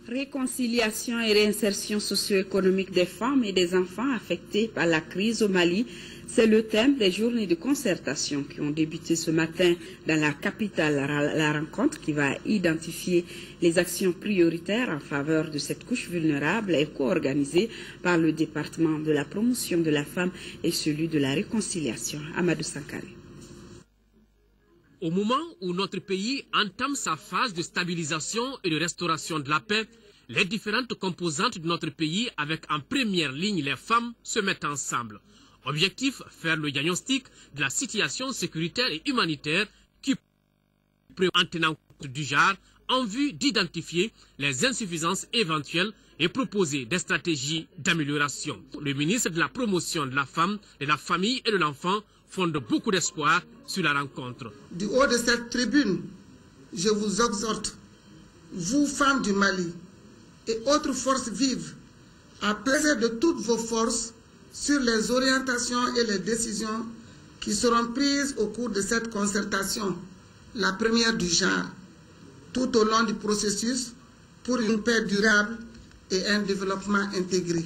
Réconciliation et réinsertion socio-économique des femmes et des enfants affectés par la crise au Mali, c'est le thème des journées de concertation qui ont débuté ce matin dans la capitale. La rencontre qui va identifier les actions prioritaires en faveur de cette couche vulnérable est co-organisée par le département de la promotion de la femme et celui de la réconciliation. Amadou Sankari. Au moment où notre pays entame sa phase de stabilisation et de restauration de la paix, les différentes composantes de notre pays, avec en première ligne les femmes, se mettent ensemble. Objectif, faire le diagnostic de la situation sécuritaire et humanitaire qui peut en tenant compte du genre en vue d'identifier les insuffisances éventuelles et proposer des stratégies d'amélioration. Le ministre de la promotion de la femme, de la famille et de l'enfant fonde beaucoup d'espoir sur la rencontre. Du haut de cette tribune, je vous exhorte, vous femmes du Mali et autres forces vives, à peser de toutes vos forces sur les orientations et les décisions qui seront prises au cours de cette concertation, la première du genre, tout au long du processus pour une paix durable et un développement intégré.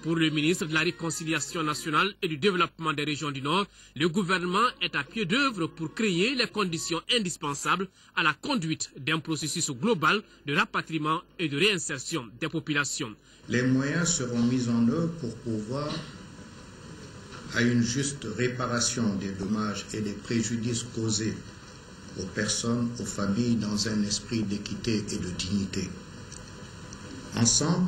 Pour le ministre de la Réconciliation nationale et du développement des régions du Nord, le gouvernement est à pied d'œuvre pour créer les conditions indispensables à la conduite d'un processus global de rapatriement et de réinsertion des populations. Les moyens seront mis en œuvre pour pouvoir à une juste réparation des dommages et des préjudices causés aux personnes, aux familles dans un esprit d'équité et de dignité. Ensemble,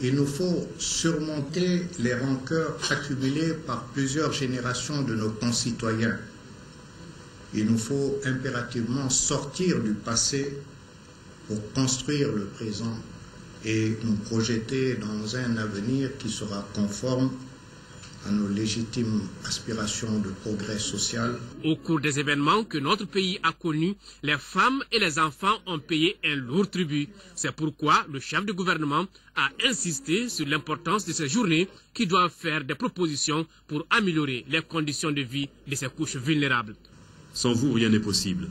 il nous faut surmonter les rancœurs accumulées par plusieurs générations de nos concitoyens. Il nous faut impérativement sortir du passé pour construire le présent et nous projeter dans un avenir qui sera conforme à nos légitimes aspirations de progrès social. Au cours des événements que notre pays a connus, les femmes et les enfants ont payé un lourd tribut. C'est pourquoi le chef du gouvernement a insisté sur l'importance de ces journées qui doivent faire des propositions pour améliorer les conditions de vie de ces couches vulnérables. Sans vous, rien n'est possible.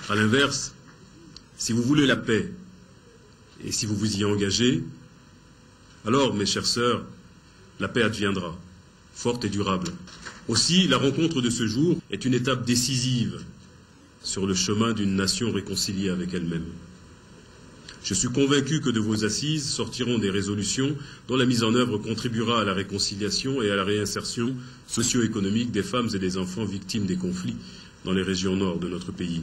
À l'inverse, si vous voulez la paix et si vous vous y engagez, alors, mes chères sœurs, la paix adviendra, forte et durable. Aussi, la rencontre de ce jour est une étape décisive sur le chemin d'une nation réconciliée avec elle-même. Je suis convaincu que de vos assises sortiront des résolutions dont la mise en œuvre contribuera à la réconciliation et à la réinsertion socio-économique des femmes et des enfants victimes des conflits dans les régions nord de notre pays.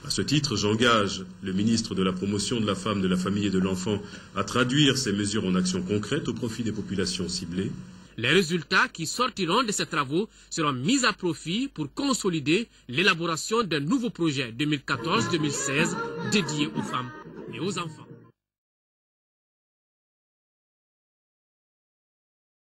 À ce titre, j'engage le ministre de la Promotion de la Femme, de la Famille et de l'Enfant à traduire ces mesures en actions concrètes au profit des populations ciblées. Les résultats qui sortiront de ces travaux seront mis à profit pour consolider l'élaboration d'un nouveau projet 2014-2016 dédié aux femmes et aux enfants.